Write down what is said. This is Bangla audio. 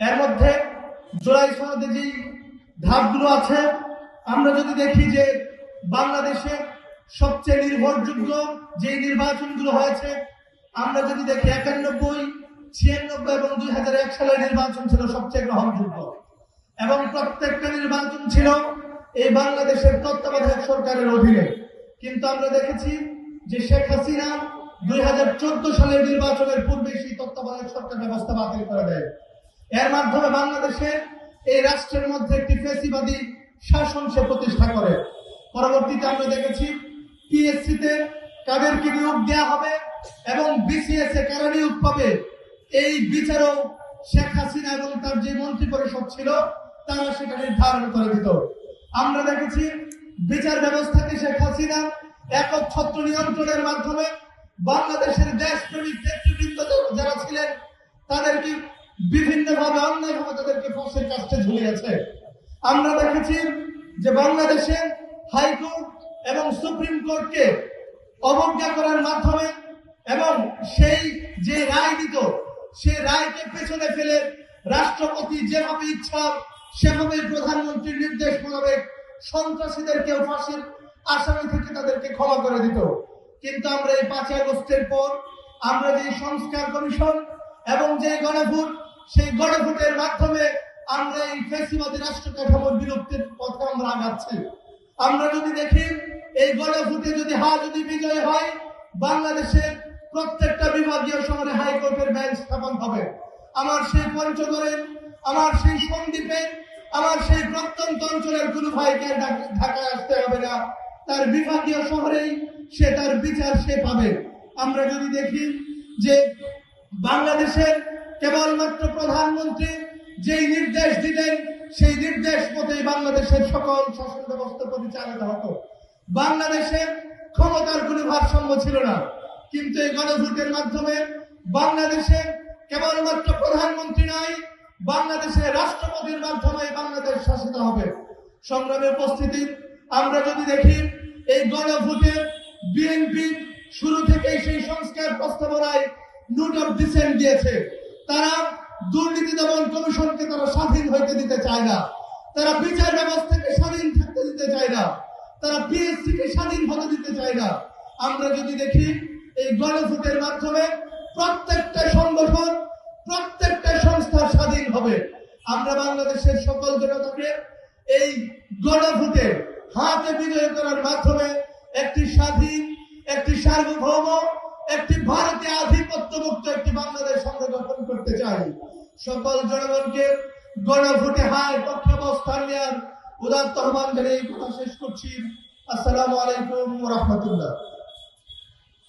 এর মধ্যে জুলাই সনদে যে ধাপগুলো আছে, আমরা যদি দেখি যে বাংলাদেশে সবচেয়ে নির্ভরযোগ্য যে নির্বাচনগুলো হয়েছে, আমরা যদি দেখি 91, 96 এবং 2001 সালের নির্বাচন ছিল সবচেয়ে গ্রহণযোগ্য, এবং প্রত্যেকটা নির্বাচন ছিল এই বাংলাদেশের তত্ত্বাবধায়ক সরকারের অধীনে। কিন্তু আমরা দেখেছি যে শেখ হাসিনা 2014 সালের নির্বাচনের পূর্বে সেই তত্ত্বাবধায়ক সরকার ব্যবস্থা বাতিল করে দেয়। এর মাধ্যমে বাংলাদেশের এই রাষ্ট্রের মধ্যে একটি ফ্যাসিবাদী শাসন সে প্রতিষ্ঠা করে। পরবর্তীতে আমরা দেখেছি পিএসসিতে কাদেরকে নিয়োগ দেওয়া হবে এবং বিসিএস এ কারা নিয়োগ পাবে, এই বিচারও শেখ হাসিনা এবং তার যে মন্ত্রী পরিষদ ছিল তারা সেটা নির্ধারণ করে দিত। আমরা দেখেছি বিচার ব্যবস্থাকে শেখ হাসিনা একক ছত্র নিয়ন্ত্রণের মাধ্যমে বাংলাদেশের দেশপ্রেমিক নেতৃবৃন্দ যারা ছিলেন তাদেরকে বিভিন্নভাবে অন্যায়ভাবে তাদেরকে ফাঁসির কাস্টে ঝুলিয়েছে। আমরা দেখেছি যে বাংলাদেশে হাইকোর্ট এবং সুপ্রিম কোর্টকে অবজ্ঞা করার মাধ্যমে এবং সেই যে রায় দিত সেই রায়কে পেছনে ফেলে রাষ্ট্রপতি যেভাবে ইচ্ছা সেভাবে প্রধানমন্ত্রীর নির্দেশ মোতাবেক সন্ত্রাসীদেরকেও ফাঁসির আসামি থেকে তাদেরকে ক্ষমা করে দিত। কিন্তু আমরা এই 5 আগস্টের পর আমরা যে সংস্কার কমিশন এবং যে গণভোট, সেই গণভোটের মাধ্যমে আমরা এই ফ্যাসিবাদী রাষ্ট্র কাঠামোর বিলুপ্তির পথে আমরা আগাচ্ছি। আমরা যদি দেখি এই গণভোটে যদি বিজয় হয়, বাংলাদেশের প্রত্যেকটা বিভাগীয় শহরে হাইকোর্টের বেঞ্চ স্থাপন হবে। আমার সেই পঞ্চগড়ের, আমার সেই সন্দ্বীপের, আমার সেই প্রত্যন্ত অঞ্চলের কোনো ভাইকে ঢাকায় আসতে হবে না, তার বিভাগীয় শহরেই সে তার বিচার সে পাবে। আমরা যদি দেখি যে বাংলাদেশের কেবলমাত্র প্রধানমন্ত্রী যেই নির্দেশ দিতেন সেই নির্দেশ মতেই বাংলাদেশের সকল শাসন ব্যবস্থা পরিচালিত হতো। বাংলাদেশে ক্ষমতার কোনো ভারসাম্য ছিল না। কিন্তু এই গণভোটের মাধ্যমে বাংলাদেশে কেবলমাত্র প্রধানমন্ত্রী নয়, বাংলাদেশের রাষ্ট্রপতির মাধ্যমে বাংলাদেশ শাসিত হবে। সংগ্রামে উপস্থিতি, আমরা যদি দেখি এই গণভোটে বিএনপি শুরু থেকেই সেই সংস্কার প্রস্তাবনায় নোট অফ ডিসেন্ট দিয়েছে। তারা দুর্নীতি দমন কমিশনকে তারা স্বাধীন হইতে দিতে চায় না, তারা বিচার ব্যবস্থাকে স্বাধীন থাকতে দিতে চায় না, তারা পিএসসি কে স্বাধীন হতে দিতে চায় না। আমরা যদি দেখি এই গণভোটের মাধ্যমে প্রত্যেকটা সংগঠন, প্রত্যেকটা সংস্থা স্বাধীন হবে। আমরা বাংলাদেশের সকল জনতাকে এই গণভোটে হাতে বিজয় করার মাধ্যমে একটি স্বাধীন, একটি সার্বভৌম, একটি ভারতীয় আধিপত্যমুক্ত একটি বাংলাদেশ আমরা গঠন করতে চাই। সকল জনগণকে গণভোটে হার পক্ষে অবস্থান নেওয়ার উদাত্ত আহ্বান জানিয়ে কথা শেষ করছি। আসসালামু আলাইকুম ওয়া রাহমাতুল্লাহ।